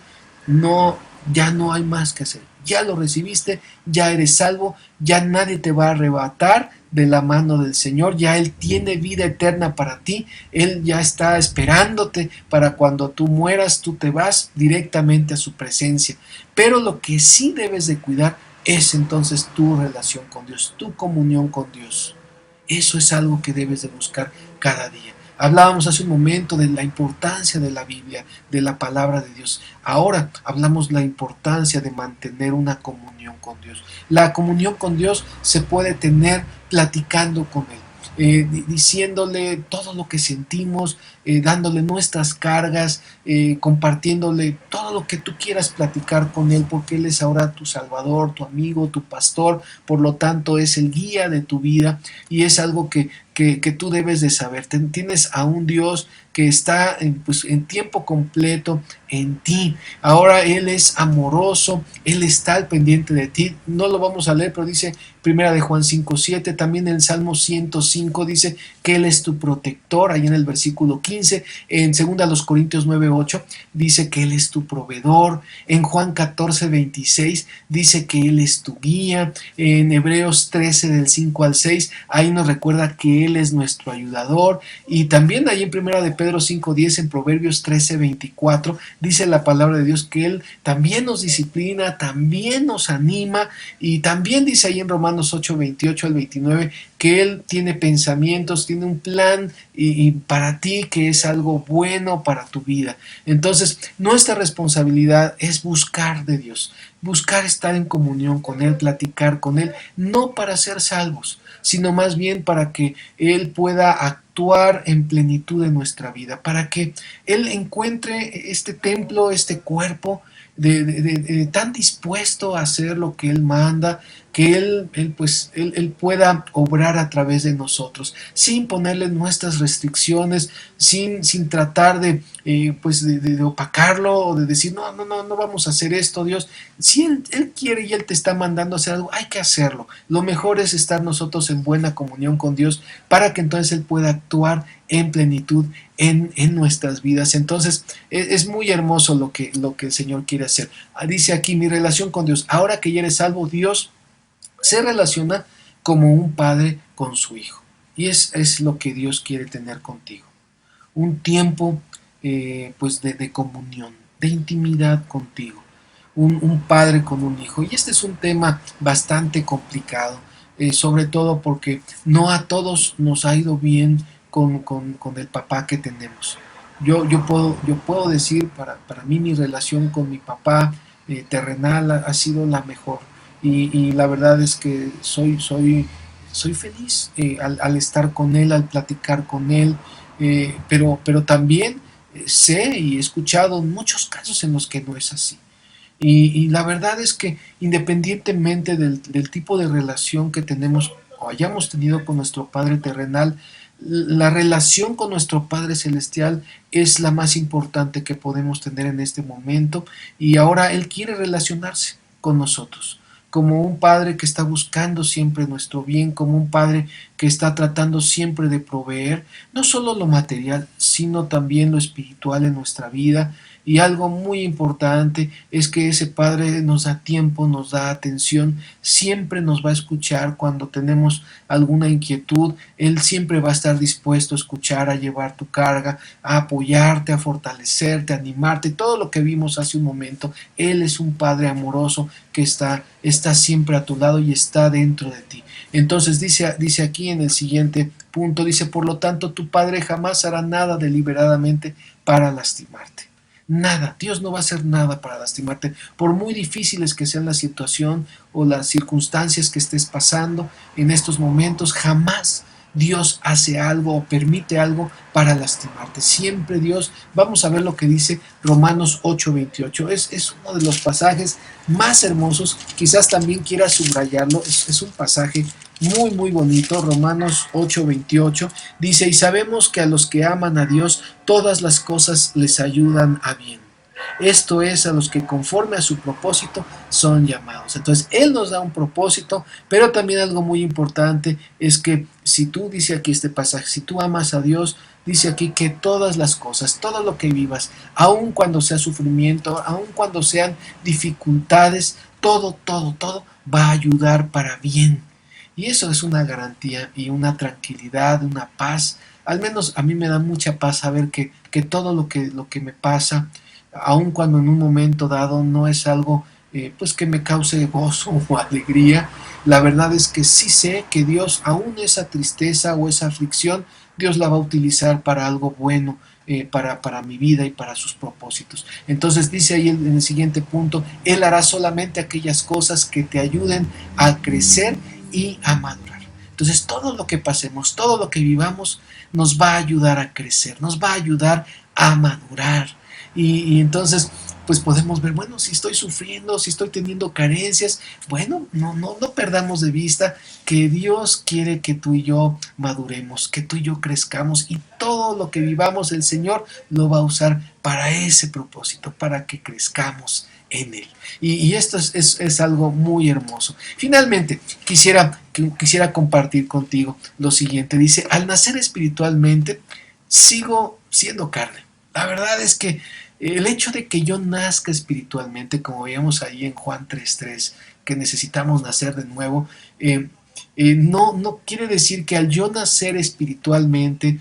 ya no hay más que hacer. Ya lo recibiste, ya eres salvo, ya nadie te va a arrebatar de la mano del Señor, ya Él tiene vida eterna para ti, Él ya está esperándote para cuando tú mueras, tú te vas directamente a su presencia. Pero lo que sí debes de cuidar es entonces tu relación con Dios, tu comunión con Dios. Eso es algo que debes de buscar cada día. Hablábamos hace un momento de la importancia de la Biblia, de la palabra de Dios. Ahora hablamos de la importancia de mantener una comunión con Dios. La comunión con Dios se puede tener platicando con Él. Diciéndole todo lo que sentimos, dándole nuestras cargas, compartiéndole todo lo que tú quieras platicar con Él, porque Él es ahora tu Salvador, tu amigo, tu pastor, por lo tanto es el guía de tu vida y es algo que tú debes de saber. Tienes a un Dios que está en tiempo completo en ti. Ahora Él es amoroso, Él está al pendiente de ti. No lo vamos a leer, pero dice Primera de Juan 5:7, también en Salmo 105 dice que Él es tu protector, ahí en el versículo 15, en 2 Corintios 9:8 dice que Él es tu proveedor, en Juan 14:26 dice que Él es tu guía, en Hebreos 13 del 5 al 6 ahí nos recuerda que Él es nuestro ayudador, y también ahí en Primera de Pedro 5:10, en Proverbios 13:24 dice la palabra de Dios que Él también nos disciplina, también nos anima, y también dice ahí en Romanos 8:28 al 29 que Él tiene pensamientos, tiene un plan y para ti que es algo bueno para tu vida. Entonces, nuestra responsabilidad es buscar de Dios, buscar estar en comunión con Él, platicar con Él, no para ser salvos, sino más bien para que Él pueda actuar en plenitud en nuestra vida, para que Él encuentre este templo, este cuerpo, tan dispuesto a hacer lo que Él manda, que Él pueda obrar a través de nosotros, sin ponerle nuestras restricciones, sin tratar de opacarlo o de decir, no vamos a hacer esto, Dios. Si él quiere y Él te está mandando a hacer algo, hay que hacerlo. Lo mejor es estar nosotros en buena comunión con Dios para que entonces Él pueda actuar en plenitud en nuestras vidas. Entonces es muy hermoso lo que el Señor quiere hacer. Dice aquí, mi relación con Dios, ahora que ya eres salvo, Dios se relaciona como un padre con su hijo, y es lo que Dios quiere tener contigo, un tiempo de comunión, de intimidad contigo, un padre con un hijo. Y este es un tema bastante complicado, sobre todo porque no a todos nos ha ido bien con el papá que tenemos. Yo puedo decir, para mí mi relación con mi papá terrenal ha sido la mejor, y la verdad es que soy feliz al estar con él, al platicar con él. pero también sé y he escuchado muchos casos en los que no es así. Y la verdad es que independientemente del tipo de relación que tenemos o hayamos tenido con nuestro Padre terrenal, la relación con nuestro Padre celestial es la más importante que podemos tener en este momento, y ahora Él quiere relacionarse con nosotros como un padre que está buscando siempre nuestro bien, como un padre que está tratando siempre de proveer no solo lo material, sino también lo espiritual en nuestra vida. Y algo muy importante es que ese Padre nos da tiempo, nos da atención, siempre nos va a escuchar cuando tenemos alguna inquietud. Él siempre va a estar dispuesto a escuchar, a llevar tu carga, a apoyarte, a fortalecerte, a animarte. Todo lo que vimos hace un momento, Él es un Padre amoroso que está siempre a tu lado y está dentro de ti. Entonces dice aquí en el siguiente punto, dice, por lo tanto tu Padre jamás hará nada deliberadamente para lastimarte. Nada, Dios no va a hacer nada para lastimarte, por muy difíciles que sean la situación o las circunstancias que estés pasando en estos momentos. Jamás Dios hace algo o permite algo para lastimarte. Siempre Dios, vamos a ver lo que dice Romanos 8:28. Es uno de los pasajes más hermosos, quizás también quieras subrayarlo, es un pasaje muy bonito. Romanos 8:28 dice, y sabemos que a los que aman a Dios todas las cosas les ayudan a bien. Esto es, a los que conforme a su propósito son llamados. Entonces Él nos da un propósito, pero también algo muy importante es que si tú, dice aquí este pasaje, si tú amas a Dios, dice aquí que todas las cosas, todo lo que vivas, aun cuando sea sufrimiento, aun cuando sean dificultades, todo va a ayudar para bien. Y eso es una garantía y una tranquilidad, una paz. Al menos a mí me da mucha paz saber que todo lo que me pasa, aun cuando en un momento dado no es algo pues que me cause gozo o alegría, la verdad es que sí sé que Dios, aun esa tristeza o esa aflicción, Dios la va a utilizar para algo bueno, para mi vida y para sus propósitos. Entonces dice ahí en el siguiente punto, Él hará solamente aquellas cosas que te ayuden a crecer y a madurar. Entonces todo lo que pasemos, todo lo que vivamos, nos va a ayudar a crecer, nos va a ayudar a madurar. Y entonces pues podemos ver, bueno, si estoy sufriendo, si estoy teniendo carencias, bueno, no perdamos de vista que Dios quiere que tú y yo maduremos, que tú y yo crezcamos, y todo lo que vivamos el Señor lo va a usar para ese propósito, para que crezcamos en Él. Y esto es algo muy hermoso. Finalmente, quisiera compartir contigo lo siguiente. Dice, al nacer espiritualmente, sigo siendo carne. La verdad es que el hecho de que yo nazca espiritualmente, como veíamos ahí en Juan 3:3, que necesitamos nacer de nuevo, no quiere decir que al yo nacer espiritualmente,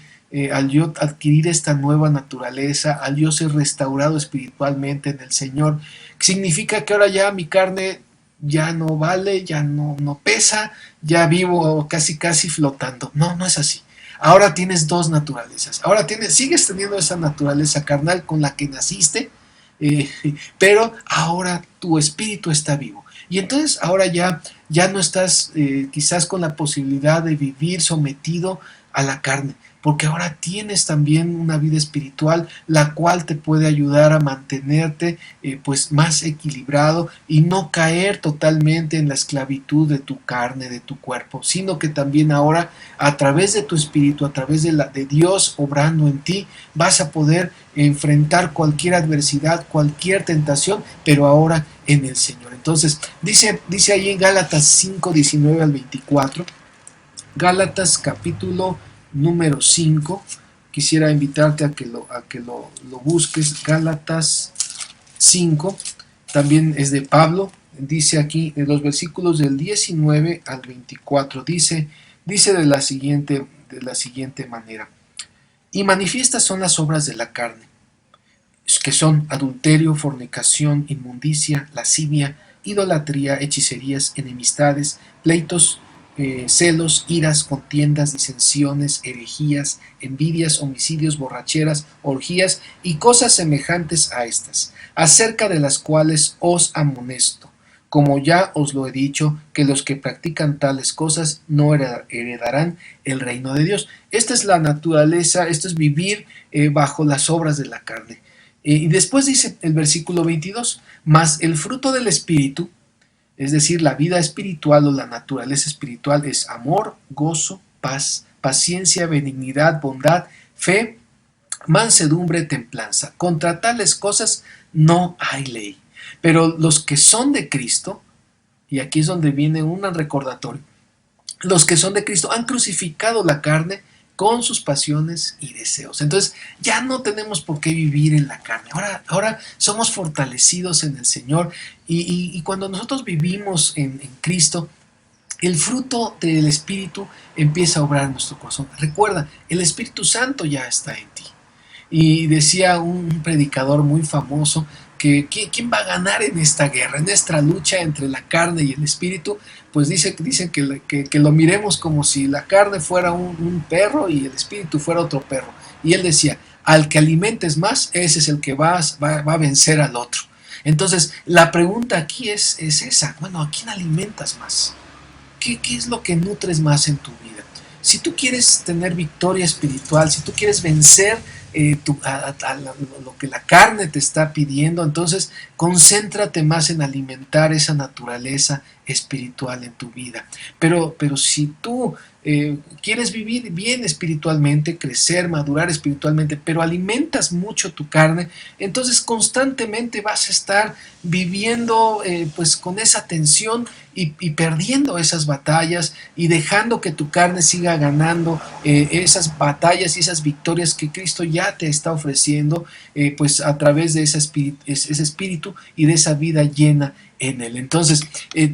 al yo adquirir esta nueva naturaleza, al yo ser restaurado espiritualmente en el Señor, significa que ahora ya mi carne ya no vale, ya no pesa, ya vivo casi flotando. No es así. Ahora tienes dos naturalezas. Ahora sigues teniendo esa naturaleza carnal con la que naciste, eh, pero ahora tu espíritu está vivo. Y entonces ahora ya no estás quizás con la posibilidad de vivir sometido a la carne, porque ahora tienes también una vida espiritual, la cual te puede ayudar a mantenerte pues más equilibrado y no caer totalmente en la esclavitud de tu carne, de tu cuerpo, sino que también ahora a través de tu espíritu, a través de Dios obrando en ti, vas a poder enfrentar cualquier adversidad, cualquier tentación, pero ahora en el Señor. Entonces dice ahí en Gálatas 5:19-24, Gálatas capítulo número 5. Quisiera invitarte a que lo busques. Gálatas 5, también es de Pablo. Dice aquí en los versículos del 19 al 24, dice de la siguiente manera: y manifiestas son las obras de la carne, que son adulterio, fornicación, inmundicia, lascivia, idolatría, hechicerías, enemistades, pleitos, celos, iras, contiendas, disensiones, herejías, envidias, homicidios, borracheras, orgías y cosas semejantes a estas, acerca de las cuales os amonesto, como ya os lo he dicho, que los que practican tales cosas no heredarán el reino de Dios. Esta es la naturaleza, esto es vivir bajo las obras de la carne. Y después dice el versículo 22, mas el fruto del Espíritu, es decir, la vida espiritual o la naturaleza espiritual, es amor, gozo, paz, paciencia, benignidad, bondad, fe, mansedumbre, templanza. Contra tales cosas no hay ley. Pero los que son de Cristo, y aquí es donde viene un recordatorio, los que son de Cristo han crucificado la carne con sus pasiones y deseos. Entonces ya no tenemos por qué vivir en la carne. Ahora somos fortalecidos en el Señor y cuando nosotros vivimos en Cristo, el fruto del Espíritu empieza a obrar en nuestro corazón. Recuerda, el Espíritu Santo ya está en ti. Y decía un predicador muy famoso que ¿quién va a ganar en esta guerra, en esta lucha entre la carne y el espíritu? Pues dicen que lo miremos como si la carne fuera un perro y el espíritu fuera otro perro. Y él decía, al que alimentes más, ese es el que va a vencer al otro. Entonces, la pregunta aquí es esa, bueno, ¿a quién alimentas más? ¿Qué es lo que nutres más en tu vida? Si tú quieres tener victoria espiritual, si tú quieres vencer lo que la carne te está pidiendo, entonces concéntrate más en alimentar esa naturaleza espiritual en tu vida. Pero si tú quieres vivir bien espiritualmente, crecer, madurar espiritualmente, pero alimentas mucho tu carne, entonces constantemente vas a estar viviendo pues con esa tensión y perdiendo esas batallas y dejando que tu carne siga ganando esas batallas y esas victorias que Cristo ya te está ofreciendo pues a través de ese espíritu y de esa vida llena en él. Entonces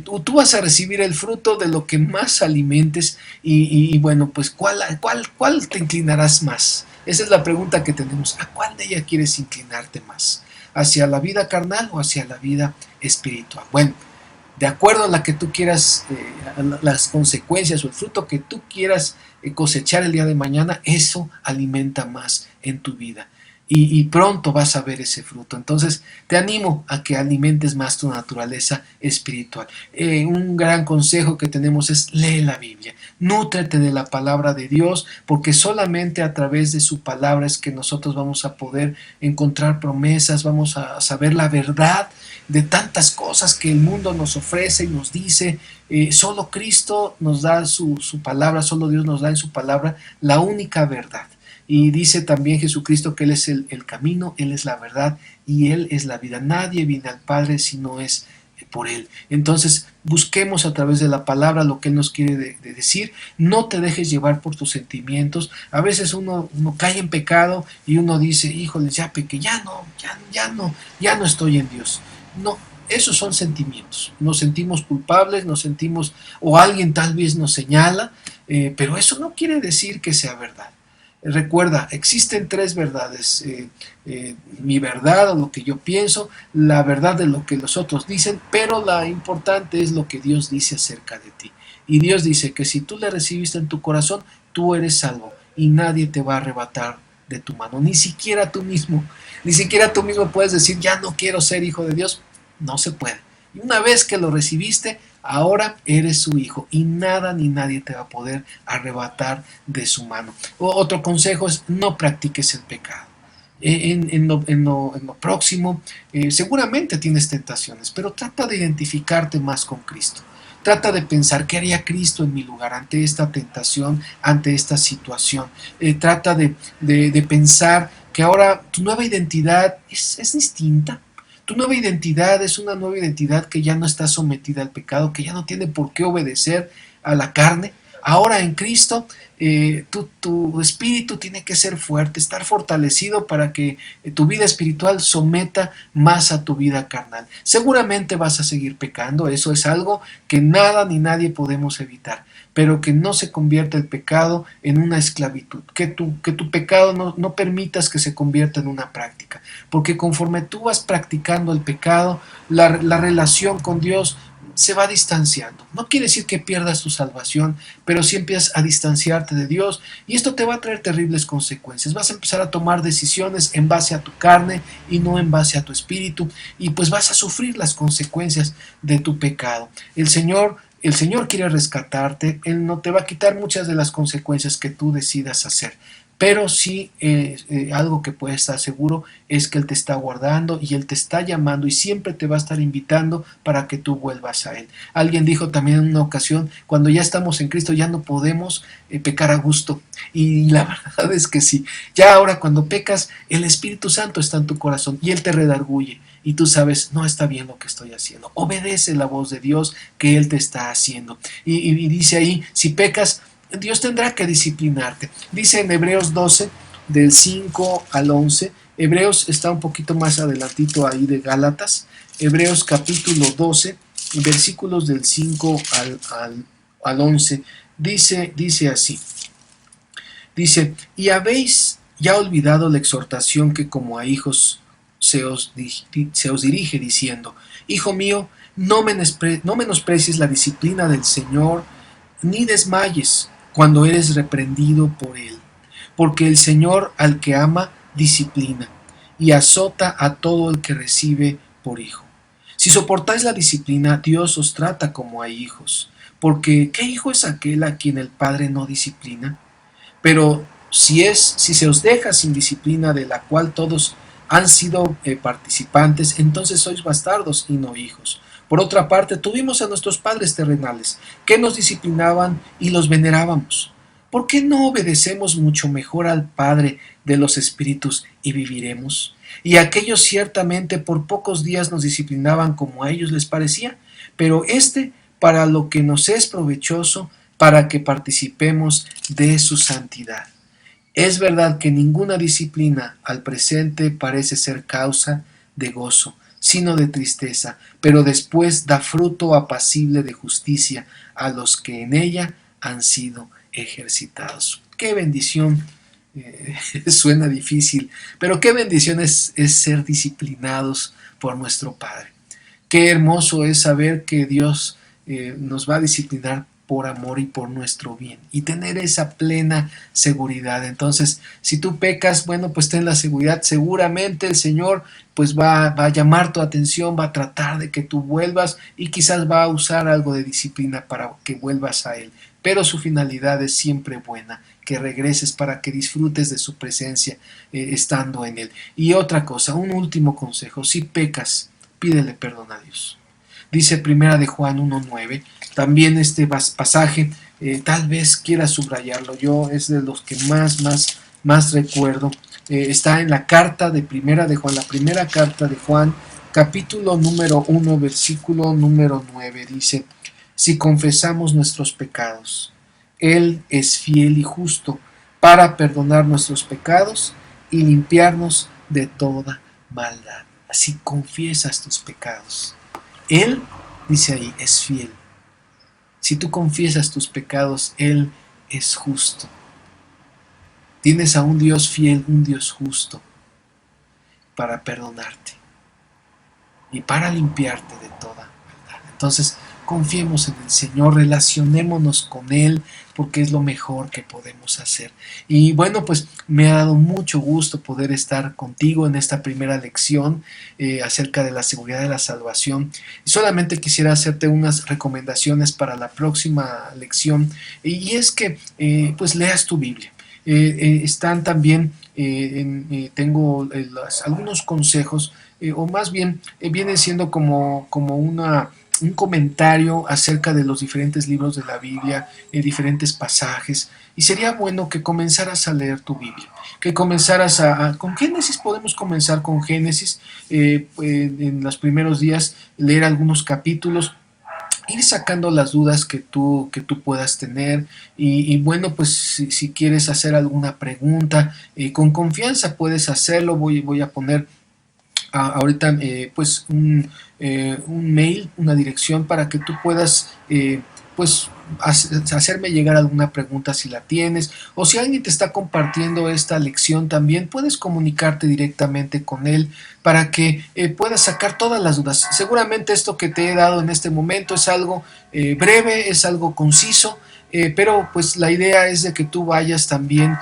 tú vas a recibir el fruto de lo que más alimentes y bueno, pues ¿cuál te inclinarás más? Esa es la pregunta que tenemos. ¿A cuál de ella quieres inclinarte más? ¿Hacia la vida carnal o hacia la vida espiritual? Bueno, de acuerdo a la que tú quieras, las consecuencias o el fruto que tú quieras cosechar el día de mañana, eso alimenta más en tu vida. Y pronto vas a ver ese fruto. Entonces te animo a que alimentes más tu naturaleza espiritual. Un gran consejo que tenemos es lee la Biblia, nútrete de la palabra de Dios, porque solamente a través de su palabra es que nosotros vamos a poder encontrar promesas, vamos a saber la verdad de tantas cosas que el mundo nos ofrece y nos dice. Solo Cristo nos da su palabra, solo Dios nos da en su palabra la única verdad. Y dice también Jesucristo que Él es el camino, Él es la verdad y Él es la vida. Nadie viene al Padre si no es por Él. Entonces busquemos a través de la palabra lo que Él nos quiere decir. No te dejes llevar por tus sentimientos. A veces uno cae en pecado y uno dice, híjole, ya pequé, ya no estoy en Dios. No, esos son sentimientos. Nos sentimos culpables, nos sentimos, o alguien tal vez nos señala, pero eso no quiere decir que sea verdad. Recuerda, existen tres verdades, mi verdad o lo que yo pienso, la verdad de lo que los otros dicen, pero la importante es lo que Dios dice acerca de ti. Y Dios dice que si tú le recibiste en tu corazón, tú eres salvo y nadie te va a arrebatar de tu mano, ni siquiera tú mismo puedes decir, ya no quiero ser hijo de Dios, no se puede. Y una vez que lo recibiste, ahora eres su hijo y nada ni nadie te va a poder arrebatar de su mano. Otro consejo es no practiques el pecado. En lo próximo, seguramente tienes tentaciones, pero trata de identificarte más con Cristo. Trata de pensar qué haría Cristo en mi lugar ante esta tentación, ante esta situación. Trata de pensar que ahora tu nueva identidad es distinta. Tu nueva identidad es una nueva identidad que ya no está sometida al pecado, que ya no tiene por qué obedecer a la carne. Ahora en Cristo, tu espíritu tiene que ser fuerte, estar fortalecido para que tu vida espiritual someta más a tu vida carnal. Seguramente vas a seguir pecando, eso es algo que nada ni nadie podemos evitar, pero que no se convierta el pecado en una esclavitud, que tu pecado no permitas que se convierta en una práctica, porque conforme tú vas practicando el pecado, la relación con Dios se va distanciando. No quiere decir que pierdas tu salvación, pero sí empiezas a distanciarte de Dios y esto te va a traer terribles consecuencias. Vas a empezar a tomar decisiones en base a tu carne y no en base a tu espíritu y pues vas a sufrir las consecuencias de tu pecado. El Señor quiere rescatarte, Él no te va a quitar muchas de las consecuencias que tú decidas hacer. Pero sí, algo que puedes estar seguro es que Él te está guardando y Él te está llamando y siempre te va a estar invitando para que tú vuelvas a Él. Alguien dijo también en una ocasión, cuando ya estamos en Cristo ya no podemos pecar a gusto. Y la verdad es que sí, ya ahora cuando pecas, el Espíritu Santo está en tu corazón y Él te redarguye. Y tú sabes, no está bien lo que estoy haciendo. Obedece la voz de Dios que Él te está haciendo. Y dice ahí, si pecas, Dios tendrá que disciplinarte. Dice en Hebreos 12, del 5 al 11. Hebreos está un poquito más adelantito ahí de Gálatas. Hebreos capítulo 12, versículos del 5 al 11. Dice así. Dice, y habéis ya olvidado la exhortación que como a hijos se os dirige diciendo, Hijo mío, no menosprecies la disciplina del Señor, ni desmayes cuando eres reprendido por Él, porque el Señor al que ama disciplina y azota a todo el que recibe por hijo. Si soportáis la disciplina, Dios os trata como a hijos, porque ¿qué hijo es aquel a quien el Padre no disciplina? Pero si se os deja sin disciplina de la cual todos han sido participantes, entonces sois bastardos y no hijos. Por otra parte, tuvimos a nuestros padres terrenales, que nos disciplinaban y los venerábamos. ¿Por qué no obedecemos mucho mejor al Padre de los Espíritus y viviremos? Y aquellos ciertamente por pocos días nos disciplinaban como a ellos les parecía, pero para lo que nos es provechoso, para que participemos de su santidad. Es verdad que ninguna disciplina al presente parece ser causa de gozo, sino de tristeza, pero después da fruto apacible de justicia a los que en ella han sido ejercitados. ¡Qué bendición! Suena difícil, pero qué bendición es ser disciplinados por nuestro Padre. Qué hermoso es saber que Dios nos va a disciplinar por amor y por nuestro bien y tener esa plena seguridad. Entonces, si tú pecas, bueno, pues ten la seguridad, seguramente el Señor pues va a llamar tu atención, va a tratar de que tú vuelvas y quizás va a usar algo de disciplina para que vuelvas a Él, pero su finalidad es siempre buena, que regreses para que disfrutes de su presencia estando en Él. Y otra cosa, un último consejo, si pecas, pídele perdón a Dios. Dice Primera de Juan 1:9, también este pasaje, tal vez quiera subrayarlo, yo es de los que más recuerdo, está en la carta de Primera de Juan, la primera carta de Juan, capítulo número 1, versículo número 9, dice, si confesamos nuestros pecados, Él es fiel y justo para perdonar nuestros pecados y limpiarnos de toda maldad. Así confiesas tus pecados. Él, dice ahí, es fiel. Si tú confiesas tus pecados, Él es justo. Tienes a un Dios fiel, un Dios justo, para perdonarte y para limpiarte de toda maldad. Entonces, confiemos en el Señor, relacionémonos con Él, porque es lo mejor que podemos hacer. Y bueno, pues me ha dado mucho gusto poder estar contigo en esta primera lección acerca de la seguridad de la salvación. Y solamente quisiera hacerte unas recomendaciones para la próxima lección, y es que pues leas tu Biblia. Están también, tengo algunos consejos, o más bien viene siendo como un comentario acerca de los diferentes libros de la Biblia, diferentes pasajes, y sería bueno que comenzaras a leer tu Biblia, que comenzaras con Génesis. Podemos comenzar con Génesis, en los primeros días leer algunos capítulos, ir sacando las dudas que tú puedas tener y bueno, pues si quieres hacer alguna pregunta, con confianza puedes hacerlo. Voy a poner ahorita pues un mail, una dirección para que tú puedas pues hacerme llegar alguna pregunta si la tienes, o si alguien te está compartiendo esta lección también, puedes comunicarte directamente con él para que puedas sacar todas las dudas. Seguramente esto que te he dado en este momento es algo breve, es algo conciso, pero pues la idea es de que tú vayas también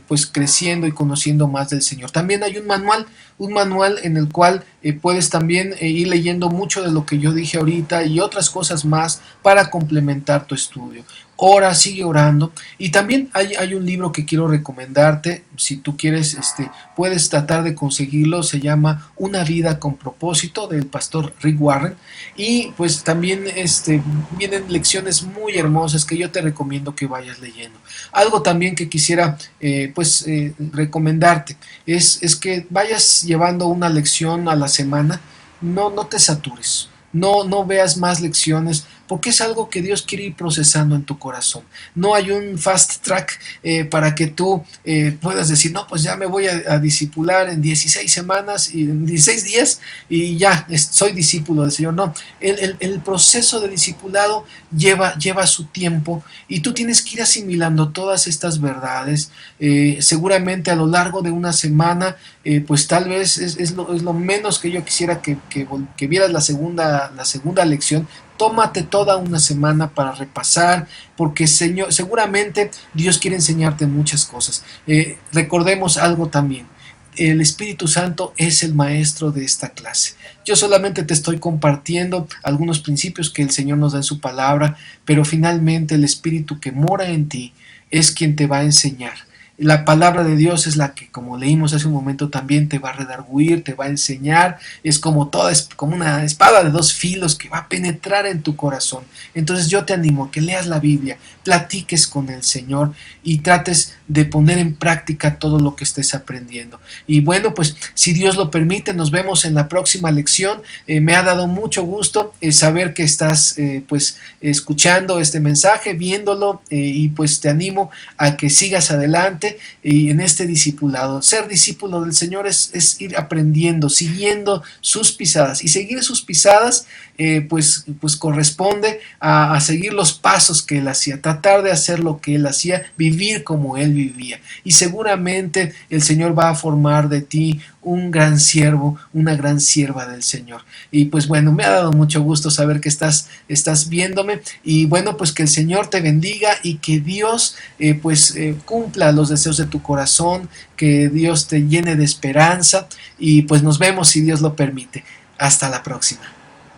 pues creciendo y conociendo más del Señor. También hay un manual en el cual puedes también ir leyendo mucho de lo que yo dije ahorita y otras cosas más para complementar tu estudio. Ora, sigue orando. Y también hay un libro que quiero recomendarte, si tú quieres, puedes tratar de conseguirlo, se llama Una vida con propósito, del pastor Rick Warren, y pues también vienen lecciones muy hermosas que yo te recomiendo que vayas leyendo. Algo también que quisiera recomendarte es que vayas llevando una lección a la semana, no te satures. No veas más lecciones, porque es algo que Dios quiere ir procesando en tu corazón. No hay un fast track para que tú puedas decir, no, pues ya me voy a discipular en 16 semanas y en 16 días y ya soy discípulo del Señor. No, el proceso de discipulado lleva su tiempo y tú tienes que ir asimilando todas estas verdades. Seguramente a lo largo de una semana, pues tal vez es lo menos que yo quisiera que vieras la segunda lección. Tómate toda una semana para repasar, porque seguramente Dios quiere enseñarte muchas cosas. Recordemos algo también. El Espíritu Santo es el maestro de esta clase. Yo solamente te estoy compartiendo algunos principios que el Señor nos da en su palabra, pero finalmente el Espíritu que mora en ti es quien te va a enseñar. La palabra de Dios es la que, como leímos hace un momento, también te va a redarguir, te va a enseñar. Es como una espada de dos filos que va a penetrar en tu corazón. Entonces yo te animo a que leas la Biblia, platiques con el Señor y trates de poner en práctica todo lo que estés aprendiendo. Y bueno, pues si Dios lo permite, nos vemos en la próxima lección. Me ha dado mucho gusto saber que estás pues escuchando este mensaje, viéndolo, y pues te animo a que sigas adelante y en este discipulado. Ser discípulo del Señor es ir aprendiendo, siguiendo sus pisadas, y seguir sus pisadas pues corresponde a seguir los pasos que Él hacía, tratar de hacer lo que Él hacía, vivir como Él vivía, y seguramente el Señor va a formar de ti un gran siervo, una gran sierva del Señor. Y pues bueno, me ha dado mucho gusto saber que estás viéndome, y bueno, pues que el Señor te bendiga y que Dios cumpla los deseos de tu corazón, que Dios te llene de esperanza, y pues nos vemos si Dios lo permite. Hasta la próxima.